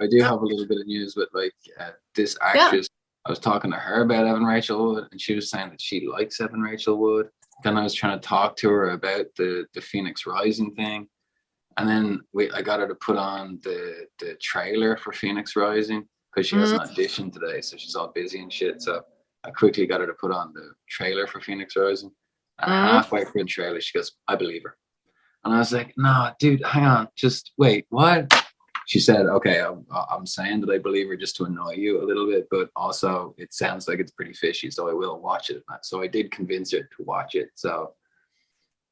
I do have a little bit of news with like this Yeah. actress. I was talking to her about Evan Rachel Wood, and she was saying that she likes Evan Rachel Wood. Then I was trying to talk to her about the Phoenix Rising thing, and then I got her to put on the trailer for Phoenix Rising because she has an audition today, so she's all busy and shit. So I quickly got her to put on the trailer for Phoenix Rising, and halfway through the trailer, she goes, "I believe her," and I was like, "No, dude, hang on, just wait, what?" She said, "Okay, I'm saying that I believe her just to annoy you a little bit, but also it sounds like it's pretty fishy, so I will watch it." So I did convince her to watch it. So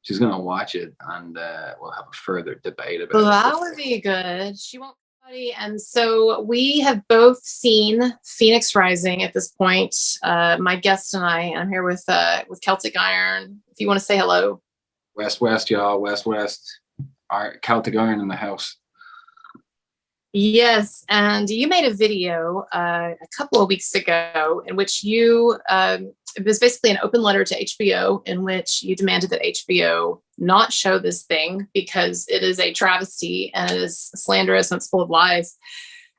she's gonna watch it, and we'll have a further debate about Well, it. that would be good. She won't buddy. And so we have both seen Phoenix Rising at this point. My guest and I'm here with Celtic Iron. If you want to say hello. West, y'all. West. Our Celtic Iron in the house. Yes, and you made a video a couple of weeks ago in which you it was basically an open letter to HBO in which you demanded that HBO not show this thing because it is a travesty and it is slanderous and it's full of lies.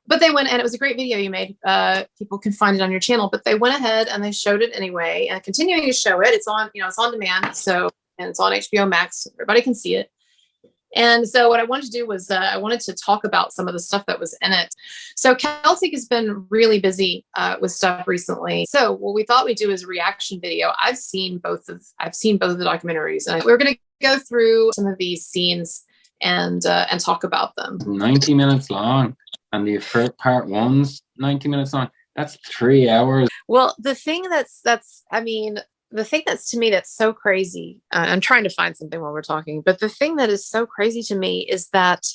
But they went, and it was a great video you made. People can find it on your channel, but they went ahead and they showed it anyway, and continuing to show it. It's on, it's on demand, so, and it's on HBO Max. Everybody can see it. And so what I wanted to do was I wanted to talk about some of the stuff that was in it. So Celtic has been really busy with stuff recently. So what we thought we'd do is a reaction video. I've seen both of the documentaries, and we're going to go through some of these scenes and talk about them. 90 minutes long, and the first part one's 90 minutes long. That's 3 hours. Well, the thing the thing that's to me that's so crazy, I'm trying to find something while we're talking, but the thing that is so crazy to me is that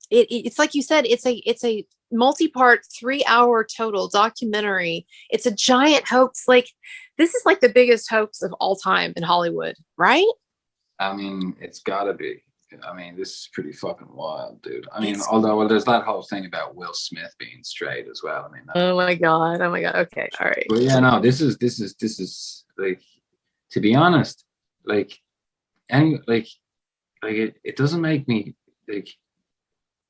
it's like you said, it's a multi-part 3-hour total documentary. It's a giant hoax. Like, this is like the biggest hoax of all time in Hollywood, right? I mean, it's gotta be. I mean, this is pretty fucking wild, dude. I mean, although there's that whole thing about Will Smith being straight as well. I mean, oh my god. Okay, all right. But yeah, no, this is like, to be honest, like, it doesn't make me like,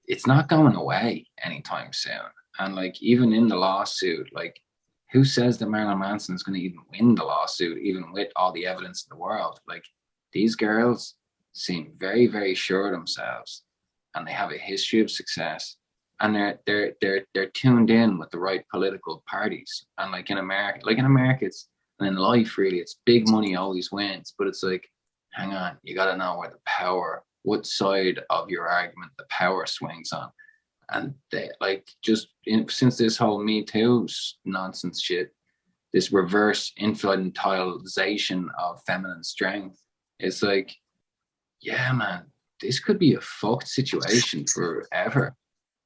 it's not going away anytime soon. And like, even in the lawsuit, like, who says that Marilyn Manson is going to even win the lawsuit, even with all the evidence in the world? Like, these girls seem very, very sure of themselves, and they have a history of success, and they're tuned in with the right political parties. And like in America, it's, and in life really, it's big money always wins. But it's like, hang on, you got to know where the power, what side of your argument the power swings on. And they like, since this whole Me Too nonsense shit, this reverse infantilization of feminine strength, it's like, yeah, man, this could be a fucked situation forever.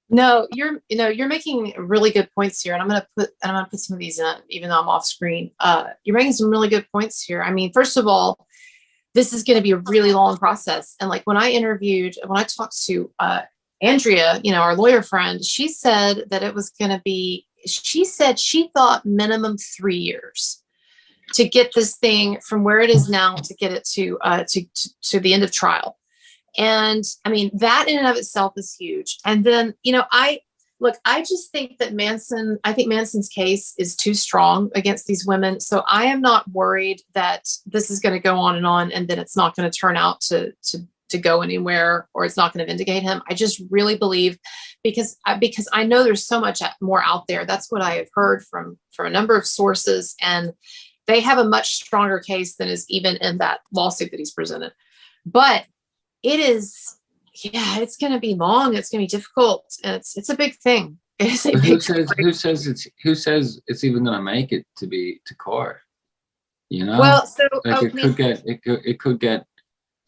No, you're making really good points here, and I'm gonna put some of these in, even though I'm off screen. You're making some really good points here. I mean, first of all, this is going to be a really long process. And like when I talked to Andrea, our lawyer friend, she said that it was going to be. She said she thought minimum 3 years to get this thing from where it is now to get it to the end of trial. And I mean, that in and of itself is huge. And then, I just think that Manson's case is too strong against these women. So I am not worried that this is going to go on, and then it's not going to turn out to go anywhere, or it's not going to vindicate him. I just really believe, because I know there's so much more out there. That's what I have heard from a number of sources, and they have a much stronger case than is even in that lawsuit that he's presented. But it's going to be long. It's going to be difficult, and it's a big thing. Who says it's even going to make it to court? Well, so like it could get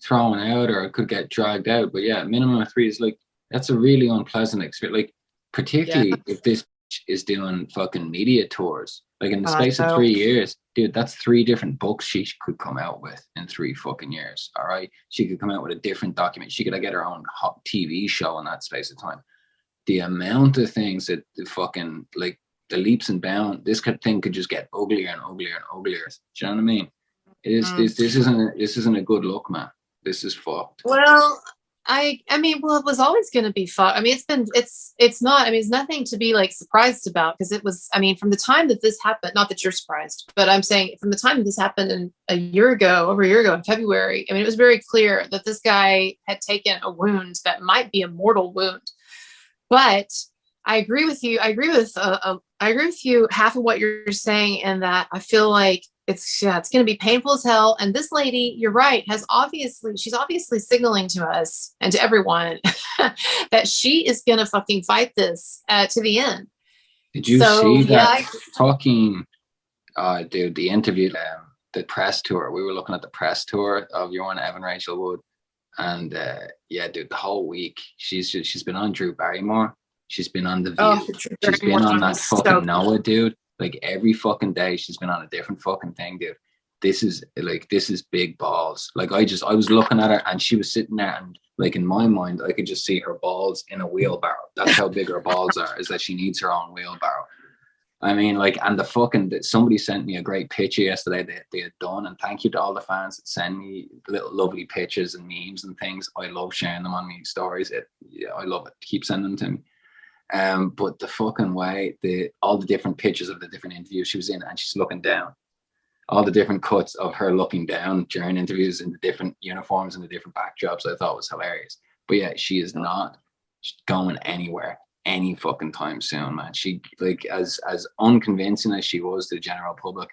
thrown out, or it could get dragged out. But yeah, minimum of 3 is like, that's a really unpleasant experience. Like, particularly if this is doing fucking media tours, like in the space of 3 years, dude, that's 3 different books she could come out with in 3 fucking years. All right, she could come out with a different document. She could get her own hot TV show in that space of time. The amount of things that the fucking, like, the leaps and bounds, this thing could just get uglier and uglier and uglier. Do you know what I mean? This isn't a good look, man. This is fucked. Well, I mean, well, it was always going to be fun. I mean, it's not, I mean, it's nothing to be like surprised about, because it was, I mean, from the time that this happened, not that you're surprised, but I'm saying from the time that this happened over a year ago in February, I mean, it was very clear that this guy had taken a wound that might be a mortal wound. But I agree with you. I agree with you half of what you're saying, and that I feel like it's going to be painful as hell. And this lady, you're right, she's obviously signaling to us and to everyone that she is going to fucking fight this to the end. Did you see that fucking dude, the interview, the press tour? We were looking at the press tour of your one, Evan Rachel Wood, and yeah, dude, the whole week she's been on Drew Barrymore, she's been on The View, she's been on that fucking Noah, dude. Like every fucking day she's been on a different fucking thing, dude. This is big balls. Like I was looking at her and she was sitting there, and like in my mind I could just see her balls in a wheelbarrow. That's how big her balls are, is that she needs her own wheelbarrow. I mean, like, and somebody sent me a great picture yesterday that they had done, and thank you to all the fans that send me little lovely pictures and memes and things. I love sharing them on my stories. I love it. Keep sending them to me. But the fucking way, all the different pictures of the different interviews she was in, and she's looking down, all the different cuts of her looking down during interviews in the different uniforms and the different backdrops, I thought was hilarious. But yeah, she is not going anywhere any fucking time soon, man. She, like, as unconvincing as she was to the general public,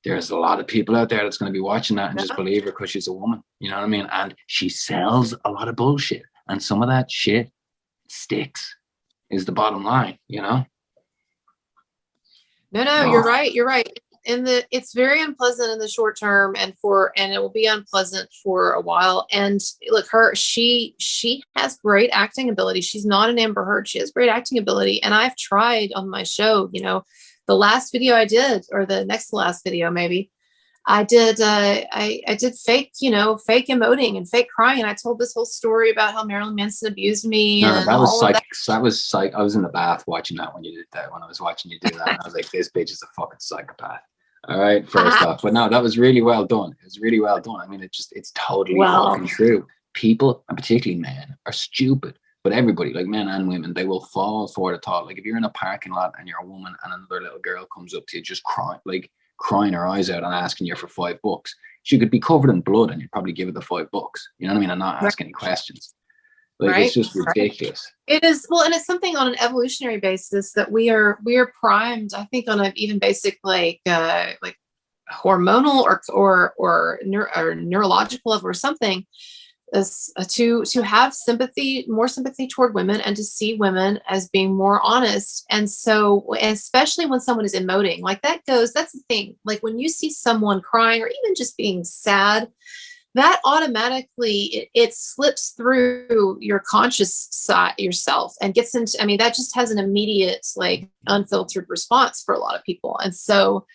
there's a lot of people out there that's going to be watching that and just believe her because she's a woman. You know what I mean? And she sells a lot of bullshit, and some of that shit sticks, is the bottom line, you know? No, you're right. It's very unpleasant in the short term, and it will be unpleasant for a while. And look, she has great acting ability. She's not an Amber Heard. She has great acting ability. And I've tried on my show, the last video I did, or the next to last video, maybe, I did fake emoting and fake crying. And I told this whole story about how Marilyn Manson abused me. No, that was psych. That was psych. I was in the bath watching that when you did that. When I was watching you do that, and I was like, "This bitch is a fucking psychopath." All right, first off, but no, that was really well done. It was really well done. I mean, it's totally fucking true. People, and particularly men, are stupid. But everybody, like men and women, they will fall for the thought. Like if you're in a parking lot and you're a woman and another little girl comes up to you, just crying her eyes out and asking you for $5, she could be covered in blood and you'd probably give her the $5. You know what I mean? And not ask any questions. Like, it's just ridiculous. It is. Well, and it's something on an evolutionary basis that we are primed, I think, on an even basic like hormonal or neurological level or something, is to have more sympathy toward women, and to see women as being more honest. And so, especially when someone is emoting, like that's the thing. Like when you see someone crying or even just being sad, that automatically it slips through your conscious side yourself and gets into, I mean, that just has an immediate, like, unfiltered response for a lot of people. And so,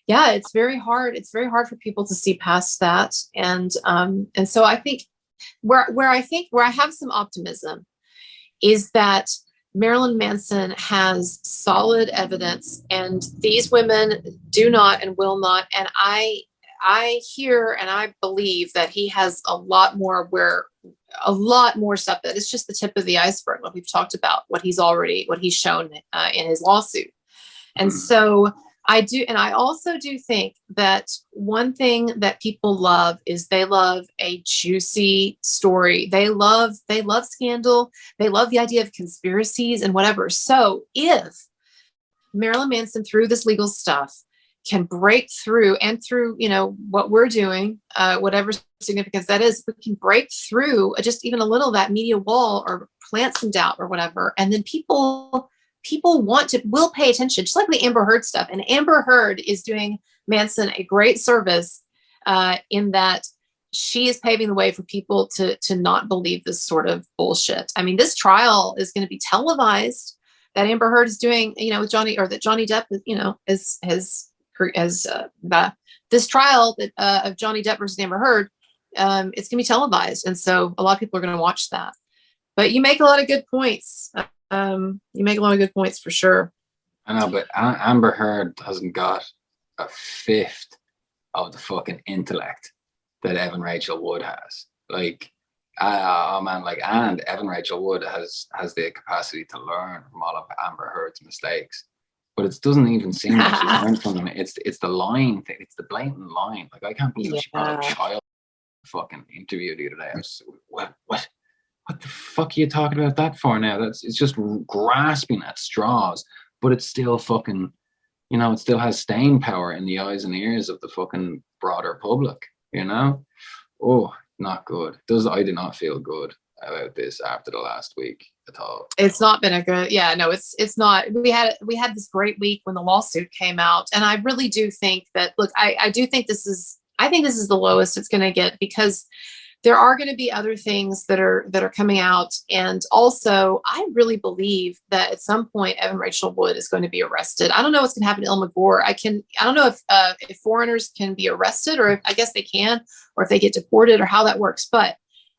yeah, it's very hard. It's very hard for people to see past that. And so I think where I have some optimism is that Marilyn Manson has solid evidence, and these women do not and will not. And I hear and I believe that he has a lot more stuff that is just the tip of the iceberg. What we've talked about, what he's shown in his lawsuit. And so I do. And I also do think that one thing that people love is they love a juicy story. They love scandal. They love the idea of conspiracies and whatever. So if Marilyn Manson, through this legal stuff, can break through, and through, what we're doing, whatever significance that is, we can break through just even a little of that media wall, or plant some doubt or whatever. And then people will pay attention, just like the Amber Heard stuff. And Amber Heard is doing Manson a great service in that she is paving the way for people to not believe this sort of bullshit. I mean, this trial is going to be televised, that Amber Heard is doing, with Johnny, or that Johnny Depp, this trial of Johnny Depp versus Amber Heard, it's going to be televised. And so a lot of people are going to watch that. But you make a lot of good points. For sure. I know, but Amber Heard hasn't got a fifth of the fucking intellect that Evan Rachel Wood has. Like, Oh man, like, and Evan Rachel Wood has the capacity to learn from all of Amber Heard's mistakes, but it doesn't even seem like she's learned from them. It's the lying thing. It's the blatant lying. Like, I can't believe she brought up Yeah. child fucking interview the other day. I was what the fuck are you talking about that for now? It's just grasping at straws, but it's still fucking, it still has staying power in the eyes and ears of the fucking broader public, Oh, not good. I do not feel good about this after the last week at all. It's not been a good, yeah, no, it's not. We had this great week when the lawsuit came out. And I really do think that, look, I think this is the lowest it's going to get, because there are going to be other things that are coming out. And also, I really believe that at some point, Evan Rachel Wood is going to be arrested. I don't know what's going to happen to Ilma Gore. I don't know if foreigners can be arrested, or I guess they can, or if they get deported, or how that works. But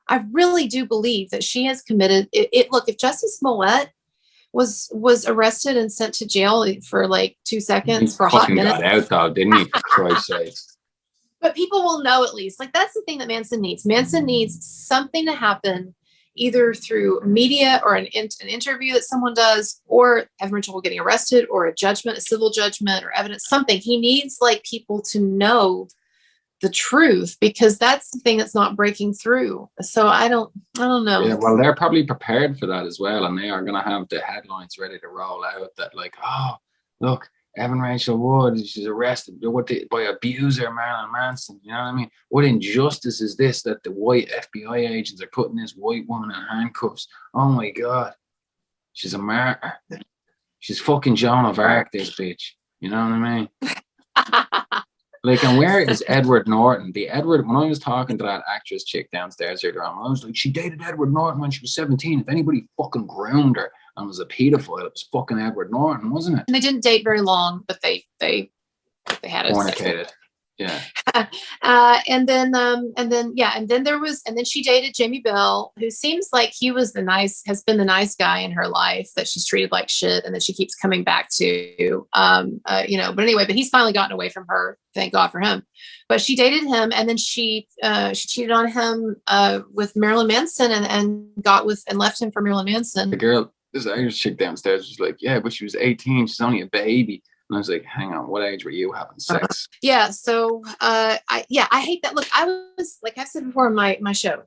I really do believe that she has committed it. Look, if Justice Smollett was arrested and sent to jail for like 2 seconds, for a hot minute, got out though, didn't he? For Christ's sake. But people will know, at least. Like, that's the thing that Manson needs. Manson needs something to happen, either through media or an interview that someone does, or Evan Rachel Wood getting arrested, or a judgment, a civil judgment, or evidence, something. He needs like people to know the truth, because that's the thing that's not breaking through. So I don't know. Yeah, well, they're probably prepared for that as well, and they are going to have the headlines ready to roll out that, like, oh, look, Evan Rachel Wood, she's arrested by abuser Marilyn Manson. You know what I mean? What injustice is this, that the white FBI agents are putting this white woman in handcuffs? Oh my God, she's a martyr. She's fucking Joan of Arc, this bitch. You know what I mean? Like, and where is Edward Norton? When I was talking to that actress chick downstairs earlier on, I was like, she dated Edward Norton when she was 17. If anybody fucking groomed her and was a pedophile, it was fucking Edward Norton, wasn't it? And they didn't date very long, but they had fornicated. Yeah. And then she dated Jamie Bell, who seems like he was has been the nice guy in her life that she's treated like shit, and that she keeps coming back to. But anyway, but he's finally gotten away from her. Thank God for him. But she dated him, and then she cheated on him with Marilyn Manson, and left him for Marilyn Manson. The girl, this Irish chick downstairs, was like, yeah, but she was 18. She's only a baby. And I was like, hang on, what age were you having sex? Yeah. So, I hate that. Look, I was, like I've said before in my show,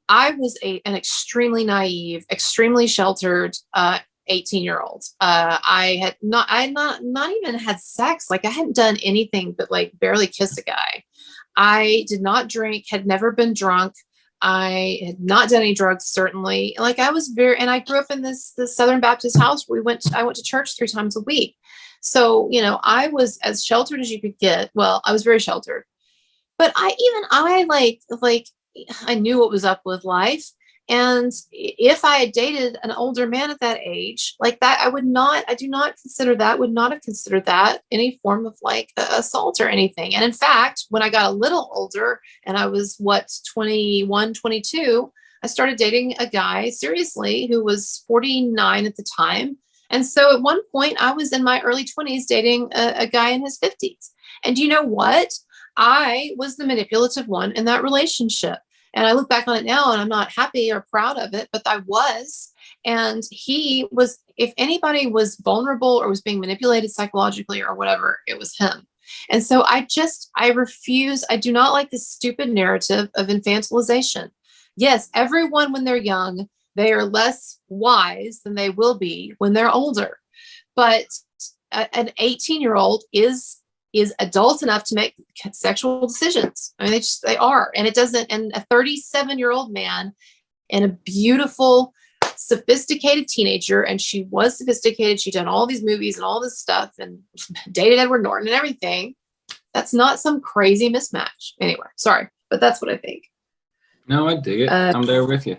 I was an extremely naive, extremely sheltered, 18-year-old. I had not even had sex. Like, I hadn't done anything but like barely kiss a guy. I did not drink, had never been drunk. I had not done any drugs, certainly. Like, I was and I grew up in this Southern Baptist house where I went to church 3 times a week. So, I was as sheltered as you could get. Well, I was very sheltered, but I knew what was up with life. And if I had dated an older man at that age, like that, would not have considered that any form of like assault or anything. And in fact, when I got a little older and I was 21, 22, I started dating a guy seriously who was 49 at the time. And so at one point I was in my early 20s dating a guy in his 50s. And you know what? I was the manipulative one in that relationship. And I look back on it now and I'm not happy or proud of it, but I was. And he was, if anybody was vulnerable or was being manipulated psychologically or whatever, it was him. And so I refuse. I do not like this stupid narrative of infantilization. Yes, everyone, when they're young, they are less wise than they will be when they're older. But an 18-year-old is adult enough to make sexual decisions. I mean, they are. And a 37-year-old man and a beautiful, sophisticated teenager, and she was sophisticated. She'd done all these movies and all this stuff and dated Edward Norton and everything. That's not some crazy mismatch. Anyway, sorry, but that's what I think. No, I dig it. I'm there with you.